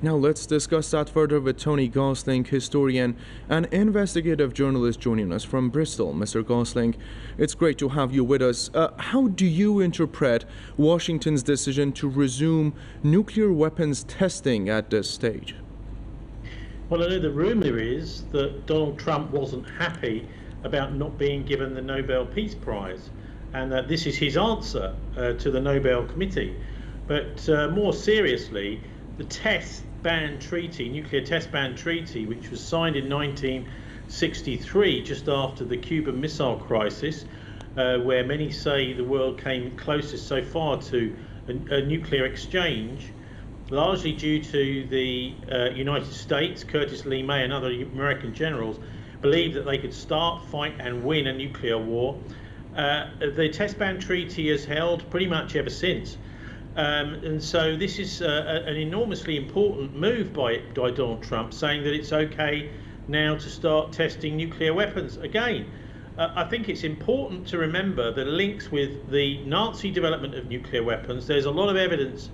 Now let's discuss that further with Tony Gosling, historian and investigative journalist joining us from Bristol. Mr. Gosling, it's great to have you with us. How do you interpret Washington's decision to resume nuclear weapons testing at this stage? Well, I know the rumor is that Donald Trump wasn't happy about not being given the Nobel Peace Prize, and that this is his answer to the Nobel Committee. But more seriously, the Test Ban Treaty, Nuclear Test Ban Treaty, which was signed in 1963, just after the Cuban Missile Crisis, where many say the world came closest so far to a nuclear exchange, largely due to the United States. Curtis Lee May and other American generals believed that they could start, fight and win a nuclear war. The Test Ban Treaty has held pretty much ever since. And so this is an enormously important move by Donald Trump, saying that it's okay now to start testing nuclear weapons again. I think it's important to remember the links with the Nazi development of nuclear weapons. There's a lot of evidence,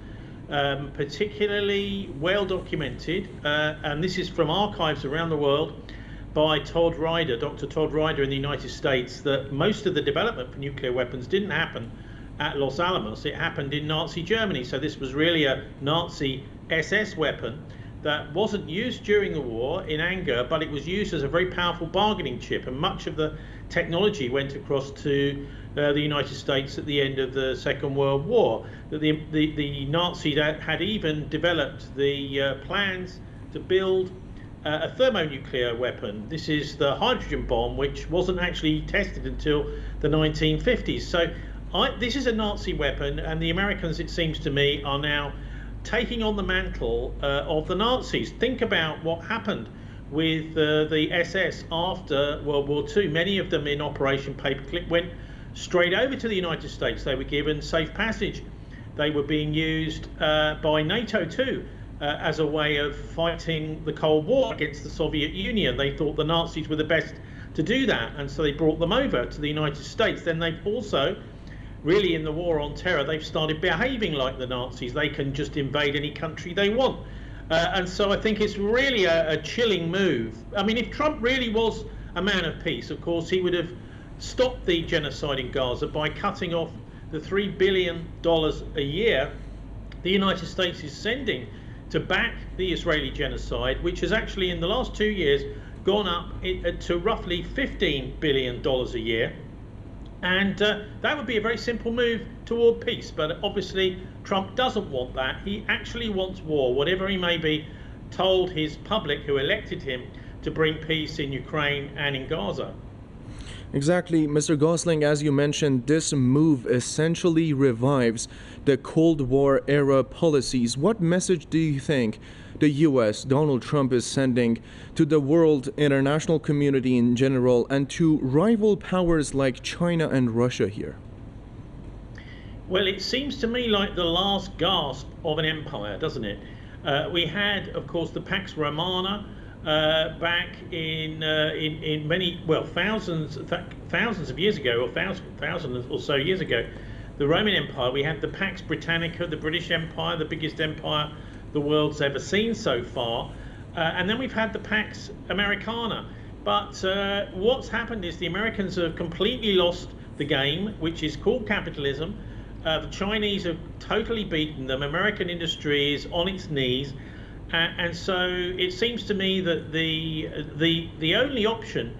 particularly well documented, and this is from archives around the world by Todd Ryder, Dr. Todd Ryder in the United States, that most of the development for nuclear weapons didn't happen at Los Alamos. It happened in Nazi Germany. So this was really a Nazi SS weapon that wasn't used during the war in anger, but it was used as a very powerful bargaining chip, and much of the technology went across to the United States at the end of the Second World War. The Nazis had even developed the plans to build a thermonuclear weapon. This is the hydrogen bomb, which wasn't actually tested until the 1950s. So this is a Nazi weapon, and the Americans, it seems to me, are now taking on the mantle of the Nazis. Think about what happened with the SS after World War II. Many of them in Operation Paperclip went straight over to the United States. They were given safe passage. They were being used by NATO too as a way of fighting the Cold War against the Soviet Union. They thought the Nazis were the best to do that, and so they brought them over to the United States. Then they've also, really in the war on terror, they've started behaving like the Nazis. They can just invade any country they want. And so I think it's really a chilling move. I mean, if Trump really was a man of peace, of course, he would have stopped the genocide in Gaza by cutting off the $3 billion a year the United States is sending to back the Israeli genocide, which has actually in the last 2 years gone up to roughly $15 billion a year. And that would be a very simple move toward peace. But obviously, Trump doesn't want that. He actually wants war, whatever he may be told his public who elected him to bring peace in Ukraine and in Gaza. Exactly, Mr. Gosling, as you mentioned, this move essentially revives the Cold War era policies. What message do you think the U.S., Donald Trump, is sending to the world, international community in general, and to rival powers like China and Russia here? Well, it seems to me like the last gasp of an empire, doesn't it? We had, of course, the Pax Romana back in many, well, thousands of years ago, or thousands or so years ago, the Roman Empire. We had the Pax Britannica, the British Empire, the biggest empire the world's ever seen so far, and then we've had the Pax Americana. But what's happened is the Americans have completely lost the game, which is called capitalism. The Chinese have totally beaten them. American industry is on its knees. And so it seems to me that the only option,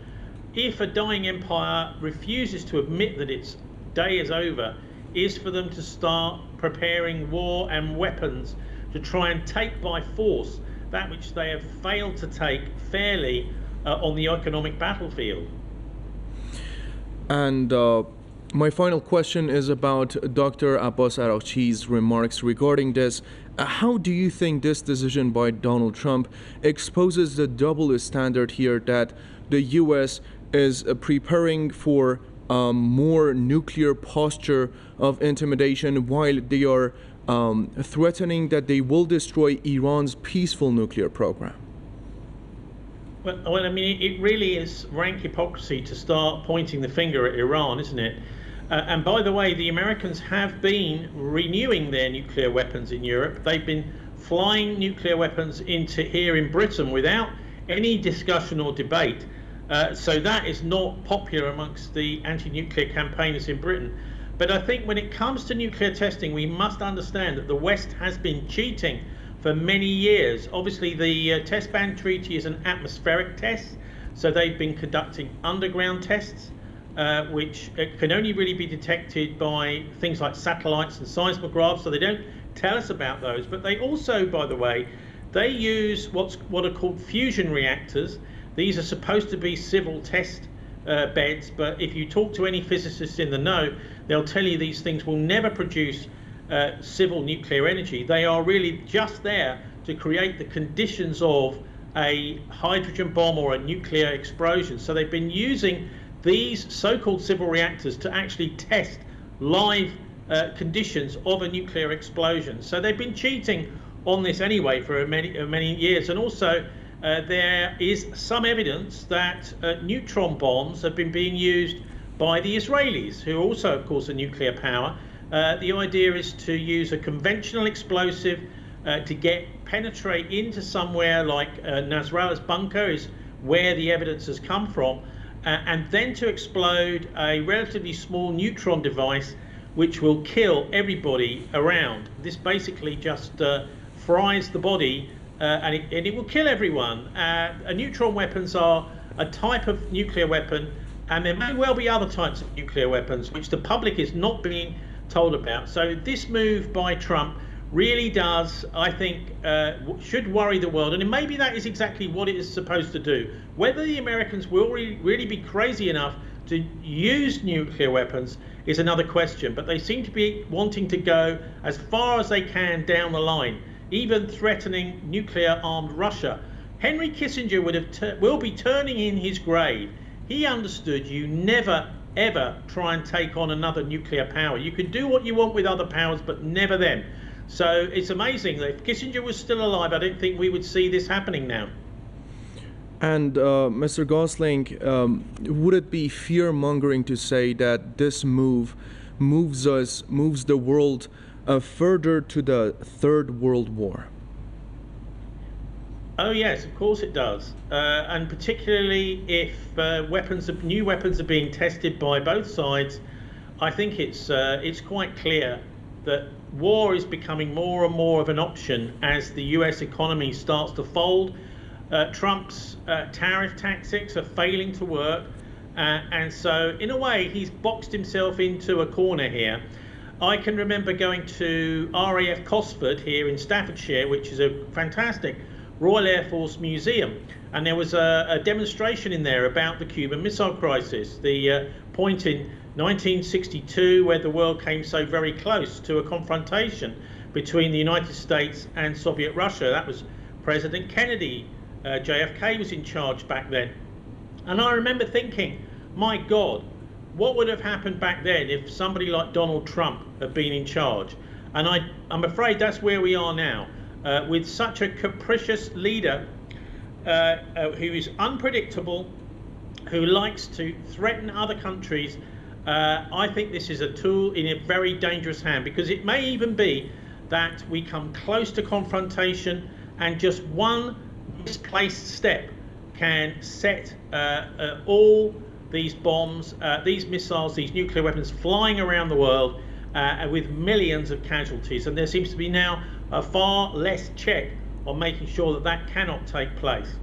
if a dying empire refuses to admit that its day is over, is for them to start preparing war and weapons to try and take by force that which they have failed to take fairly on the economic battlefield. And my final question is about Dr. Abbas Araghchi's remarks regarding this. How do you think this decision by Donald Trump exposes the double standard here, that the U.S. is preparing for more nuclear posture of intimidation while they are threatening that they will destroy Iran's peaceful nuclear program? Well, I mean, it really is rank hypocrisy to start pointing the finger at Iran, isn't it? And by the way, the Americans have been renewing their nuclear weapons in Europe. They've been flying nuclear weapons into here in Britain without any discussion or debate. So that is not popular amongst the anti-nuclear campaigners in Britain. But I think when it comes to nuclear testing, we must understand that the West has been cheating for many years. Obviously, the Test Ban Treaty is an atmospheric test, so they've been conducting underground tests, which can only really be detected by things like satellites and seismographs, so they don't tell us about those. But they also, by the way, they use what are called fusion reactors. These are supposed to be civil test beds, but if you talk to any physicists in the know, they'll tell you these things will never produce civil nuclear energy. They are really just there to create the conditions of a hydrogen bomb or a nuclear explosion. So they've been using these so-called civil reactors to actually test live conditions of a nuclear explosion. So they've been cheating on this anyway for many years. And also there is some evidence that neutron bombs have been being used by the Israelis, who are also, of course, a nuclear power. The idea is to use a conventional explosive to penetrate into somewhere like Nasrallah's bunker is where the evidence has come from, and then to explode a relatively small neutron device which will kill everybody around. This basically just fries the body and it will kill everyone. Neutron weapons are a type of nuclear weapon, and there may well be other types of nuclear weapons which the public is not being told about. So this move by Trump really does, I think, should worry the world, and maybe that is exactly what it is supposed to do. Whether the Americans will really be crazy enough to use nuclear weapons is another question, but they seem to be wanting to go as far as they can down the line, even threatening nuclear-armed Russia. Henry Kissinger will be turning in his grave. He understood you never, ever try and take on another nuclear power. You can do what you want with other powers, but never them. So it's amazing that if Kissinger was still alive, I don't think we would see this happening now. And Mr. Gosling, would it be fear-mongering to say that this move moves the world further to the Third World War? Oh yes, of course it does, and particularly if new weapons are being tested by both sides. I think it's quite clear that war is becoming more and more of an option as the US economy starts to fold. Trump's tariff tactics are failing to work, and so in a way he's boxed himself into a corner here. I can remember going to RAF Cosford here in Staffordshire, which is a fantastic Royal Air Force museum, and there was a demonstration in there about the Cuban Missile Crisis, the point in 1962 where the world came so very close to a confrontation between the United States and Soviet Russia. That was President Kennedy. JFK was in charge back then, and I remember thinking, my God, what would have happened back then if somebody like Donald Trump had been in charge? And I'm afraid that's where we are now, with such a capricious leader who is unpredictable, who likes to threaten other countries. I think this is a tool in a very dangerous hand, because it may even be that we come close to confrontation and just one misplaced step can set all these bombs, these missiles, these nuclear weapons flying around the world with millions of casualties. And there seems to be now a far less check on making sure that that cannot take place.